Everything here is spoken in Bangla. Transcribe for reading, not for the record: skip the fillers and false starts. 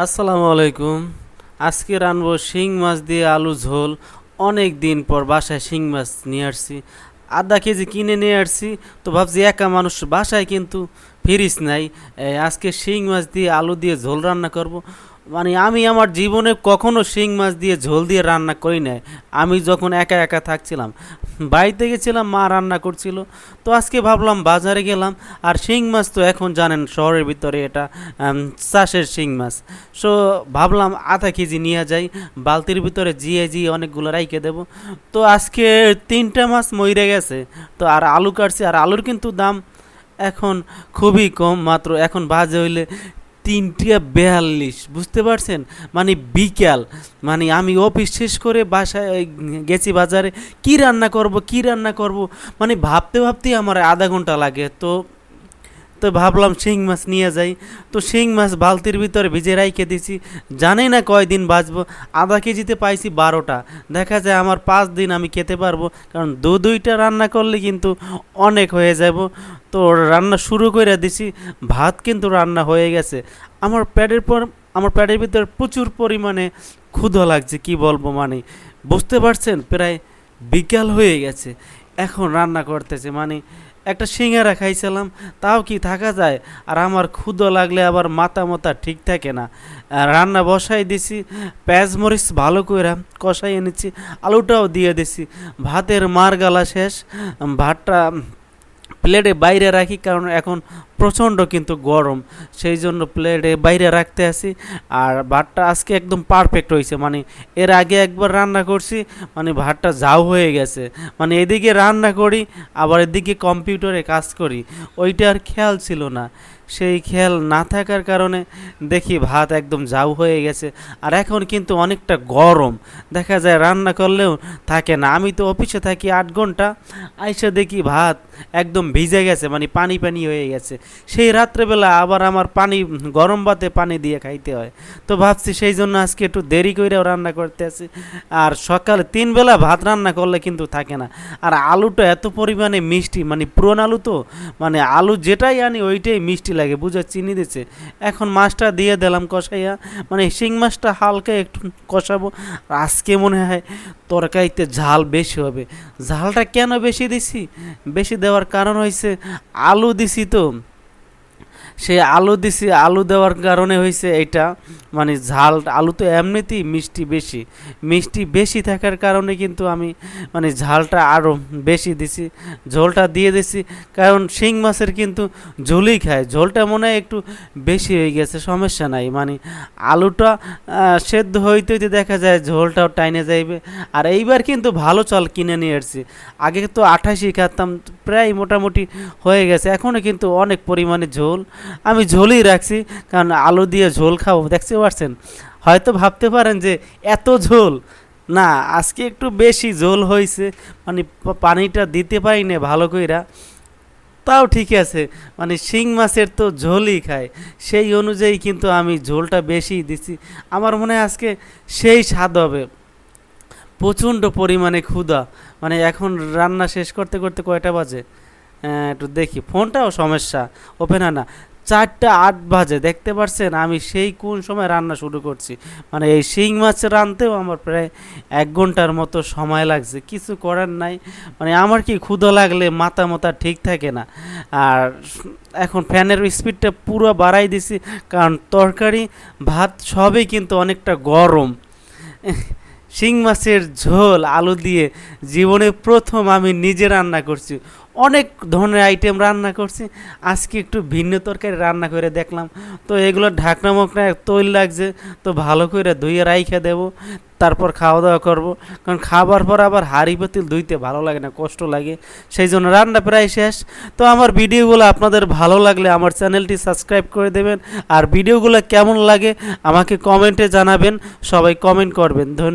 আসসালামু আলাইকুম। আজকে রানবো শিং মাছ দিয়ে আলু ঝোল। অনেক দিন পর বাসায় শিং মাছ নিয়ে আসছি, আধা কেজি কিনে নিয়ে আসছি। তো ভাবছি একা মানুষ, বাসায় কিন্তু ফ্রিজ নাই। আজকে শিং মাছ দিয়ে আলু দিয়ে ঝোল রান্না করব। মানে আমি আমার জীবনে কখনো শিং মাছ দিয়ে ঝোল দিয়ে রান্না করি নাই। আমি যখন একা একা থাকছিলাম, বাড়িতে গেছিলাম, মা রান্না করছিল। তো আজকে ভাবলাম বাজারে গেলাম, আর শিং মাছ তো এখন জানেন শহরের ভিতরে এটা চাষের শিং মাছ। সো ভাবলাম আধা কেজি নিয়ে যাই, বালতির ভিতরে জিয়ে জিয়ে অনেকগুলো রাইখে দেবো। তো আজকে 3টা মাছ মরে গেছে। তো আর আলু কাটছি, আর আলুর কিন্তু দাম এখন খুবই কম, মাত্র এখন বাজে হইলে 3টা 42, বুঝতে পারছেন? মানে বিকাল, মানে আমি অফিস শেষ করে বাসায় গেছি বাজারে, কি রান্না করব কি রান্না করব, মানে ভাবতে ভাবতেই আমার আধা ঘন্টা লাগে। তো তো ভাবলাম শিং মাছ নিয়ে যাই। তো শিং মাছ বালতির ভিতরে ভিজে রাইখে দিছি, জানি না কয়দিন বাঁচবো। আধা কেজিতে পাইছি 12টা, দেখা যায় আমার 5 দিন আমি খেতে পারবো, কারণ দুইটা রান্না করলে কিন্তু অনেক হয়ে যাব। তো রান্না শুরু করে দিছি, ভাত কিন্তু রান্না হয়ে গেছে। আমার পেটের ভিতরে প্রচুর পরিমাণে ক্ষুধা লাগছে, কি বলবো, মানে বুঝতে পারছেন, প্রায় বিকাল হয়ে গেছে, এখন রান্না করতেছে। মানে একটা সিঙ্গারা খাইছিলাম, তাও কি থাকা যায়? আর আমার ক্ষুধা লাগলে আবার মাথা ঠিক থাকে না। রান্না বসাই দিছি, পেঁয়াজ মরিচ ভালো করে কষাই এনেছি, আলুটাও দিয়ে দিছি। ভাতের মার গালা শেষ, ভাতটা প্লেটে বাইরে রাখি, কারণ এখন প্রচণ্ড কিন্তু গরম, সেই জন্য প্লেটে বাইরে রাখতে আসি। আর ভাতটা আজকে একদম পারফেক্ট হয়েছে, মানে এর আগে একবার রান্না করছি, মানে ভাতটা জাউ হয়ে গেছে। মানে এদিকে রান্না করি, আবার এদিকে কম্পিউটারে কাজ করি, ওইটা আর খেয়াল ছিল না। সেই খেয়াল না থাকার কারণে দেখি ভাত একদম জাউ হয়ে গেছে। আর এখন কিন্তু অনেকটা গরম, দেখা যায় রান্না করলেও থাকে না। আমি তো অফিসে থাকি 8 ঘন্টা, আইসা দেখি ভাত একদম ভিজে গেছে, মানে পানি পানি হয়ে গেছে। সেই রাত্রেবেলা আবার আমার গরম ভাতে পানি দিয়ে খাইতে হয়। তো ভাবছি সেই জন্য আজকে একটু দেরি করেও রান্না করতে আছি। আর সকালে 3 বেলা ভাত রান্না করলে কিন্তু থাকে না। আর আলুটা এত পরিমাণে মিষ্টি, মানে পুরন আলু তো, মানে আলু যেটাই আনি ওইটাই মিষ্টি লাগে, বুঝে চিনি দিচ্ছে। এখন মাছটা দিয়ে দিলাম কষাইয়া, মানে শিং মাছটা হালকা একটু কষাবো। আজকে মনে হয় তরকারিতে ঝাল বেশি হবে। ঝালটা কেন বেশি দিছি? বেশি দেওয়ার কারণ হয়েছে আলু দিছি তো, সে আলু দিছি, আলু দেওয়ার কারণে হয়েছে এটা, মানে ঝাল। আলু তো এমনিতেই মিষ্টি বেশি থাকার কারণে কিন্তু আমি মানে ঝালটা আরও বেশি দিছি, ঝোলটা দিয়ে দিছি। কারণ শিং মাছের কিন্তু ঝোলই খায়, ঝোলটা মনে হয় একটু বেশি হয়ে গেছে, সমস্যা নাই। মানে আলুটা সেদ্ধ হইতে হইতে দেখা যায় ঝোলটাও টাইনে যাইবে। আর এইবার কিন্তু ভালো চাল কিনে নিয়ে আসছি, আগে তো 88 খাতাম, প্রায় মোটামুটি হয়ে গেছে। এখনও কিন্তু অনেক পরিমাণে ঝোল, আমি ঝোলই রাখছি, কারণ আলু দিয়ে ঝোল খাবো, দেখতে পারছেন। হয়তো ভাবতে পারেন যে এত ঝোল, না আজকে একটু বেশি ঝোল হয়েছে, মানে পানিটা দিতে পারি না ভালো কইরা। তাও ঠিক আছে, মানে শিং মাছের তো ঝোলই খায়, সেই অনুযায়ী কিন্তু আমি ঝোলটা বেশি দিছি। আমার মনে হয় আজকে সেই স্বাদ হবে। প্রচণ্ড পরিমাণে ক্ষুধা, মানে এখন রান্না শেষ করতে করতে কয়টা বাজে, একটু দেখি, ফোনটাও সমস্যা, ওপেন হয় না। 4টা 8 বাজে, দেখতে পাচ্ছেন আমি সেই কোন সময় রান্না শুরু করছি। মানে এই শিং মাছ রানতেও আমার প্রায় 1 ঘন্টার মতো সময় লাগছে, কিছু করার নাই। মানে আমার কি ক্ষুধা লাগলে মাথা ঠিক থাকে না। আর এখন ফ্যানের স্পিডটা পুরো বাড়াই দিছি, কারণ তরকারি ভাত সবই কিন্তু অনেকটা গরম। শিং মাছের ঝোল আলু দিয়ে জীবনে প্রথম আমি নিজে রান্না করছি। অনেক ধরনের আইটেম রান্না করছি, আজকে একটু ভিন্ন তরকারি রান্না করে দেখলাম। তো এগুলো ঢাকনা মকনা তৈল লাগছে, তো ভালো করে ধুয়ে রাইখে দেবো, তারপর খাওয়া দাওয়া করবো। কারণ খাবার পর আবার হাঁড়ি পাতিল ধুইতে ভালো লাগে না, কষ্ট লাগে, সেই জন্য রান্না প্রায় শেষ। তো আমার ভিডিওগুলো আপনাদের ভালো লাগলে আমার চ্যানেলটি সাবস্ক্রাইব করে দেবেন, আর ভিডিওগুলো কেমন লাগে আমাকে কমেন্টে জানাবেন, সবাই কমেন্ট করবেন। ধন্যবাদ।